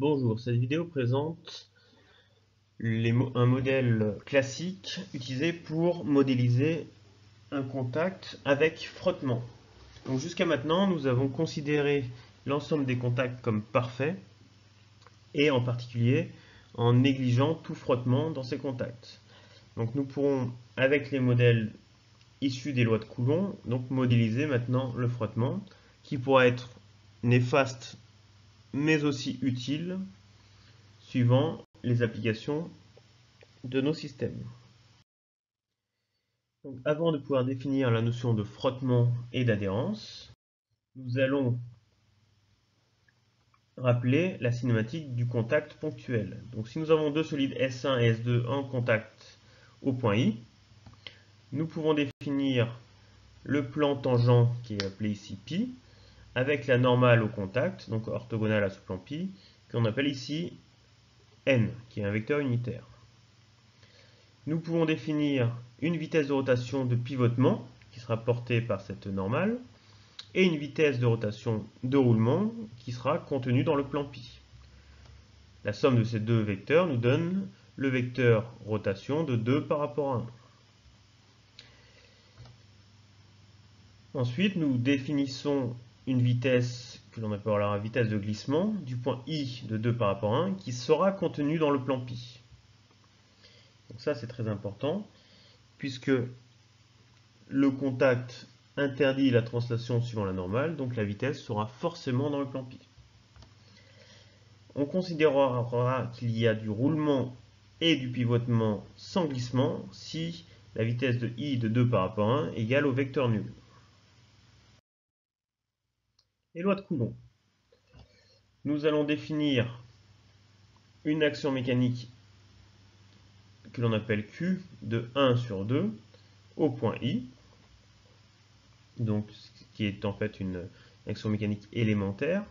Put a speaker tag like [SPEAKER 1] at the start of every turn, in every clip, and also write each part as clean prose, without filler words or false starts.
[SPEAKER 1] Bonjour, cette vidéo présente un modèle classique utilisé pour modéliser un contact avec frottement. Donc jusqu'à maintenant, nous avons considéré l'ensemble des contacts comme parfaits et en particulier en négligeant tout frottement dans ces contacts. Donc nous pourrons, avec les modèles issus des lois de Coulomb, donc modéliser maintenant le frottement qui pourra être néfaste mais aussi utile suivant les applications de nos systèmes. Donc, avant de pouvoir définir la notion de frottement et d'adhérence, nous allons rappeler la cinématique du contact ponctuel. Donc si nous avons deux solides S1 et S2 en contact au point I, nous pouvons définir le plan tangent qui est appelé ici π, avec la normale au contact, donc orthogonale à ce plan π, qu'on appelle ici n, qui est un vecteur unitaire. Nous pouvons définir une vitesse de rotation de pivotement, qui sera portée par cette normale, et une vitesse de rotation de roulement, qui sera contenue dans le plan π. La somme de ces deux vecteurs nous donne le vecteur rotation de 2 par rapport à 1. Ensuite, nous définissons une vitesse que l'on appellera vitesse de glissement du point I de 2 par rapport à 1 qui sera contenue dans le plan π. Donc ça, c'est très important, puisque le contact interdit la translation suivant la normale, donc la vitesse sera forcément dans le plan π. On considérera qu'il y a du roulement et du pivotement sans glissement si la vitesse de I de 2 par rapport à 1 est égale au vecteur nul. Les lois de Coulomb. Nous allons définir une action mécanique que l'on appelle Q de 1 sur 2 au point I, donc qui est en fait une action mécanique élémentaire,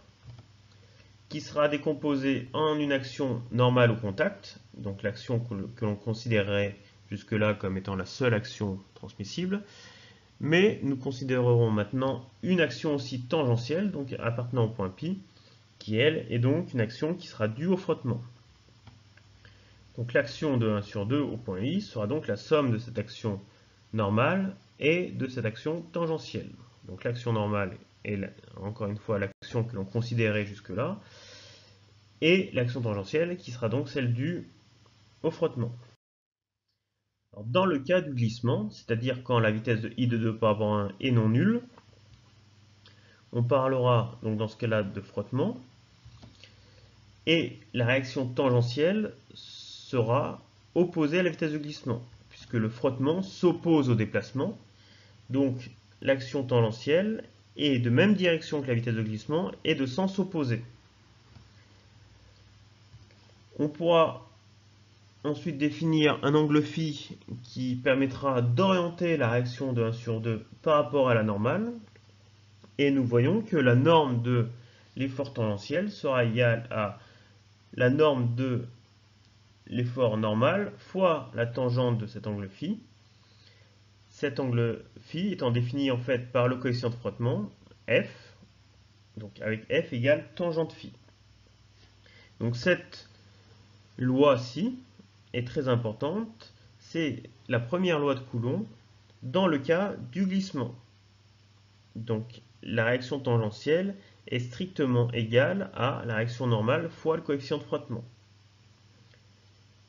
[SPEAKER 1] qui sera décomposée en une action normale au contact, donc l'action que l'on considérerait jusque-là comme étant la seule action transmissible, mais nous considérerons maintenant une action aussi tangentielle, donc appartenant au point π, qui elle est donc une action qui sera due au frottement. Donc l'action de 1 sur 2 au point I sera donc la somme de cette action normale et de cette action tangentielle. Donc l'action normale est encore une fois l'action que l'on considérait jusque-là, et l'action tangentielle qui sera donc celle due au frottement. Alors, dans le cas du glissement, c'est-à-dire quand la vitesse de I de 2 par rapport à 1 est non nulle, on parlera donc dans ce cas-là de frottement, et la réaction tangentielle sera opposée à la vitesse de glissement, puisque le frottement s'oppose au déplacement, donc l'action tangentielle est de même direction que la vitesse de glissement et de sens opposé. On pourra ensuite définir un angle phi qui permettra d'orienter la réaction de 1 sur 2 par rapport à la normale, et nous voyons que la norme de l'effort tangentiel sera égale à la norme de l'effort normal fois la tangente de cet angle phi. Cet angle phi étant défini en fait par le coefficient de frottement f, donc avec f égale tangente phi. Donc cette loi-ci est très importante, c'est la première loi de Coulomb dans le cas du glissement. Donc la réaction tangentielle est strictement égale à la réaction normale fois le coefficient de frottement.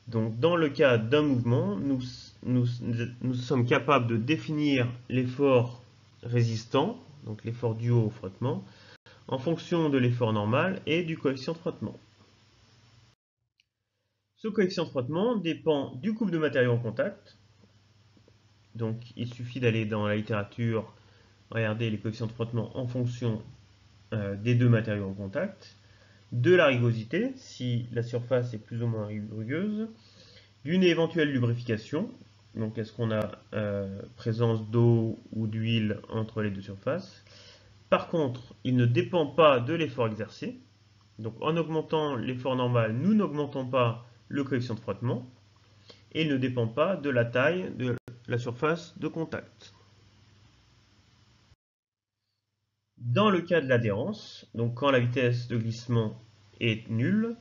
[SPEAKER 1] Donc dans le cas d'un mouvement, nous sommes capables de définir l'effort résistant, donc l'effort dû au frottement, en fonction de l'effort normal et du coefficient de frottement. Ce coefficient de frottement dépend du couple de matériaux en contact. Donc il suffit d'aller dans la littérature, regarder les coefficients de frottement en fonction des deux matériaux en contact, de la rugosité, si la surface est plus ou moins rugueuse, d'une éventuelle lubrification, donc est-ce qu'on a présence d'eau ou d'huile entre les deux surfaces. Par contre, il ne dépend pas de l'effort exercé, donc en augmentant l'effort normal, nous n'augmentons pas le coefficient de frottement, et il ne dépend pas de la taille de la surface de contact. Dans le cas de l'adhérence, donc quand la vitesse de glissement est nulle,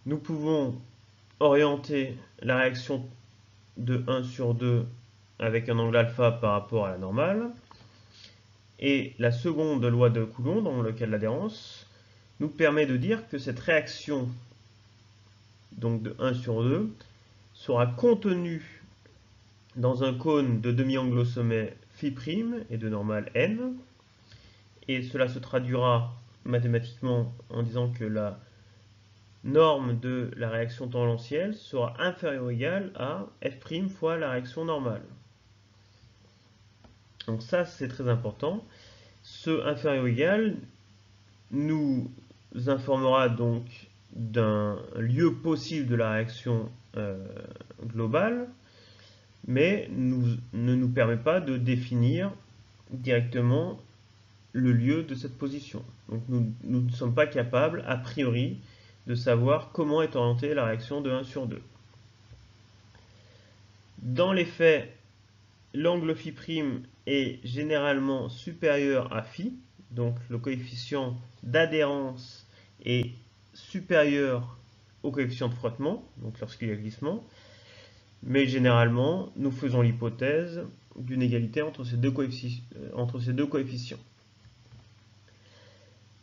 [SPEAKER 1] Nous pouvons orienter la réaction de 1 sur 2 avec un angle alpha par rapport à la normale. Et la seconde loi de Coulomb, dans le cas de l'adhérence, nous permet de dire que cette réaction donc de 1 sur 2 sera contenue dans un cône de demi-angle au sommet phi' et de normale n. Et cela se traduira mathématiquement en disant que la norme de la réaction tangentielle sera inférieure ou égale à f' fois la réaction normale. Donc ça, c'est très important. Ce inférieur ou égal nous informera donc d'un lieu possible de la réaction globale, mais ne nous permet pas de définir directement le lieu de cette position. Donc nous ne sommes pas capables, a priori, de savoir comment est orientée la réaction de 1 sur 2. Dans les faits, l'angle phi' est généralement supérieur à phi, donc le coefficient d'adhérence est supérieur au coefficient de frottement, donc lorsqu'il y a glissement, mais généralement nous faisons l'hypothèse d'une égalité entre ces deux coefficients.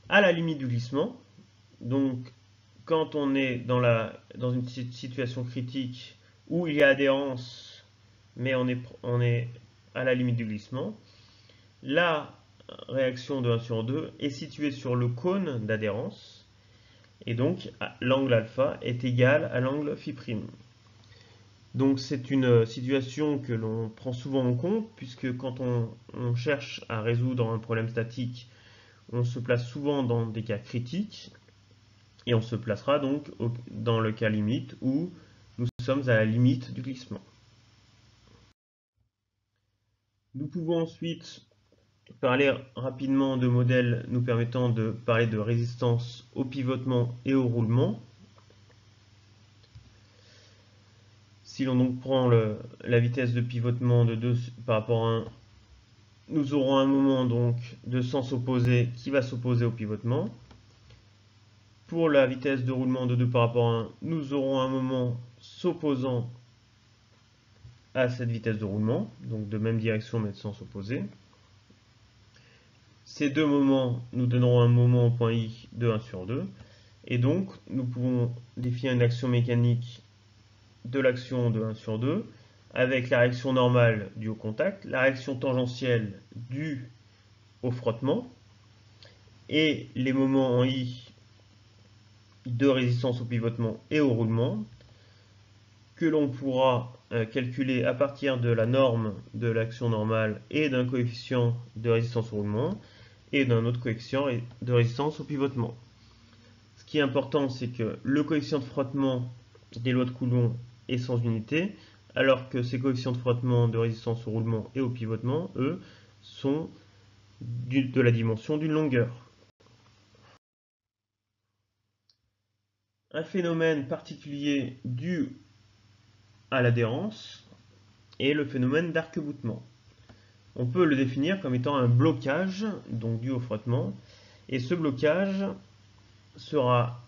[SPEAKER 1] À la limite du glissement, donc quand on est dans une situation critique où il y a adhérence, mais on est à la limite du glissement, la réaction de 1 sur 2 est située sur le cône d'adhérence, et donc l'angle alpha est égal à l'angle phi'. Donc c'est une situation que l'on prend souvent en compte, puisque quand on cherche à résoudre un problème statique, on se place souvent dans des cas critiques, et on se placera donc dans le cas limite où nous sommes à la limite du glissement. Nous pouvons ensuite parler rapidement de modèles nous permettant de parler de résistance au pivotement et au roulement. Si l'on donc prend la vitesse de pivotement de 2 par rapport à 1, nous aurons un moment donc de sens opposé qui va s'opposer au pivotement. Pour la vitesse de roulement de 2 par rapport à 1, nous aurons un moment s'opposant à cette vitesse de roulement, donc de même direction mais de sens opposé. Ces deux moments nous donneront un moment au point I de 1 sur 2, et donc nous pouvons définir une action mécanique de l'action de 1 sur 2, avec la réaction normale due au contact, la réaction tangentielle due au frottement, et les moments en I de résistance au pivotement et au roulement, que l'on pourra calculer à partir de la norme de l'action normale et d'un coefficient de résistance au roulement, et d'un autre coefficient de résistance au pivotement. Ce qui est important, c'est que le coefficient de frottement des lois de Coulomb est sans unité, alors que ces coefficients de frottement, de résistance au roulement et au pivotement, eux, sont de la dimension d'une longueur. Un phénomène particulier dû à l'adhérence est le phénomène d'arc-boutement. On peut le définir comme étant un blocage, donc dû au frottement, et ce blocage sera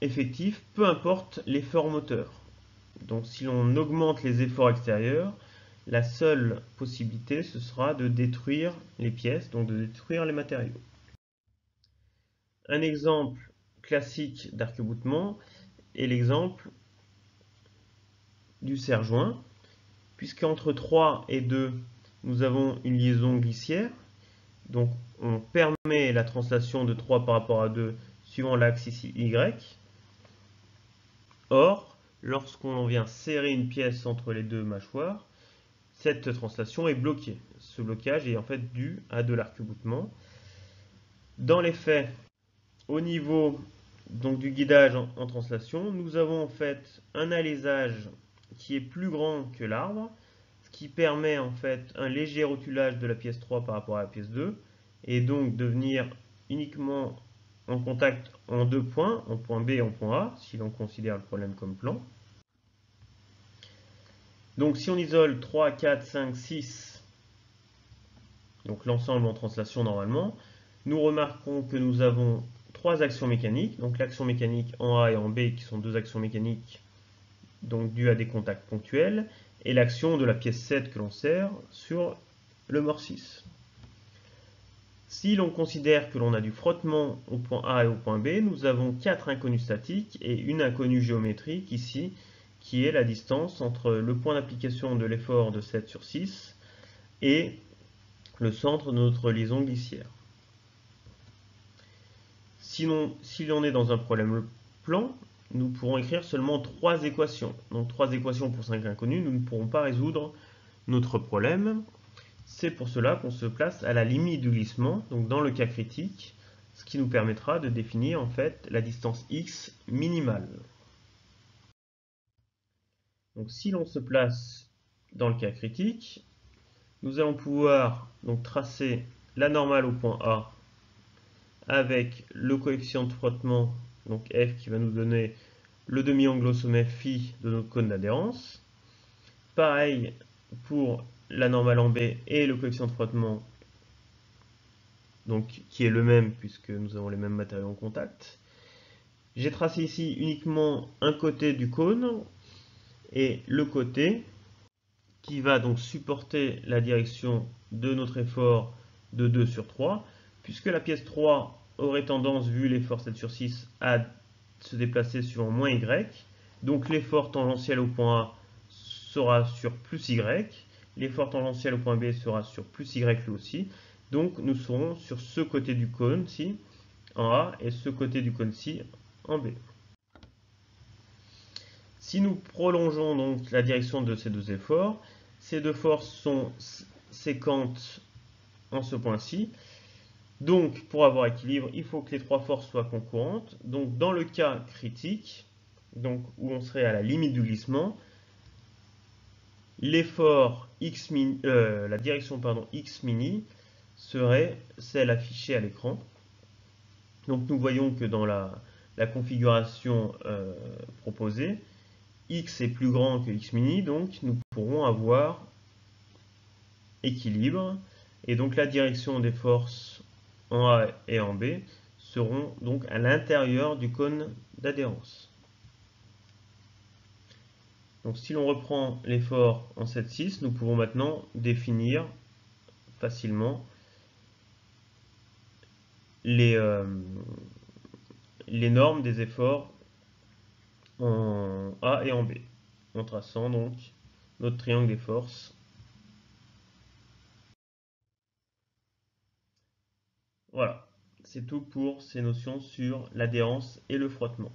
[SPEAKER 1] effectif, peu importe l'effort moteur. Donc si l'on augmente les efforts extérieurs, la seule possibilité ce sera de détruire les pièces, donc de détruire les matériaux. Un exemple classique d'arc-boutement est l'exemple du serre-joint, puisqu'entre 3 et 2, nous avons une liaison glissière. Donc on permet la translation de 3 par rapport à 2 suivant l'axe ici Y. Or, lorsqu'on vient serrer une pièce entre les deux mâchoires, cette translation est bloquée. Ce blocage est en fait dû à de l'arc-boutement. Dans les faits, au niveau donc, du guidage en translation, nous avons en fait un alésage qui est plus grand que l'arbre, ce qui permet en fait un léger rotulage de la pièce 3 par rapport à la pièce 2, et donc de venir uniquement en contact en deux points, en point B et en point A, si l'on considère le problème comme plan. Donc si on isole 3, 4, 5, 6, donc l'ensemble en translation normalement, nous remarquons que nous avons trois actions mécaniques, donc l'action mécanique en A et en B qui sont deux actions mécaniques donc dues à des contacts ponctuels, et l'action de la pièce 7 que l'on sert sur le mort 6. Si l'on considère que l'on a du frottement au point A et au point B, nous avons 4 inconnus statiques et une inconnue géométrique ici, qui est la distance entre le point d'application de l'effort de 7 sur 6 et le centre de notre liaison glissière. Si l'on est dans un problème plan, nous pourrons écrire seulement 3 équations. Donc 3 équations pour 5 inconnus, nous ne pourrons pas résoudre notre problème. C'est pour cela qu'on se place à la limite du glissement, donc dans le cas critique, ce qui nous permettra de définir en fait la distance x minimale. Donc si l'on se place dans le cas critique, nous allons pouvoir donc tracer la normale au point A avec le coefficient de frottement, donc f qui va nous donner le demi-angle au sommet phi de notre cône d'adhérence. Pareil pour la normale en B et le coefficient de frottement, donc qui est le même puisque nous avons les mêmes matériaux en contact. J'ai tracé ici uniquement un côté du cône et le côté qui va donc supporter la direction de notre effort de 2 sur 3, puisque la pièce 3 aurait tendance, vu l'effort 7 sur 6, à se déplacer suivant moins y. Donc l'effort tangentiel au point A sera sur plus y, l'effort tangentiel au point B sera sur plus y lui aussi. Donc nous serons sur ce côté du cône-ci en A et ce côté du cône-ci en B. Si nous prolongeons donc la direction de ces deux efforts, ces deux forces sont séquentes en ce point-ci. Donc, pour avoir équilibre, il faut que les trois forces soient concurrentes. Donc, dans le cas critique, donc, où on serait à la limite du glissement, l'effort la direction x mini serait celle affichée à l'écran. Donc, nous voyons que dans la configuration proposée, x est plus grand que x mini, donc nous pourrons avoir équilibre, et donc la direction des forces en A et en B seront donc à l'intérieur du cône d'adhérence. Donc si l'on reprend l'effort en 7,6, nous pouvons maintenant définir facilement les normes des efforts en A et en B, en traçant donc notre triangle des forces. Voilà, c'est tout pour ces notions sur l'adhérence et le frottement.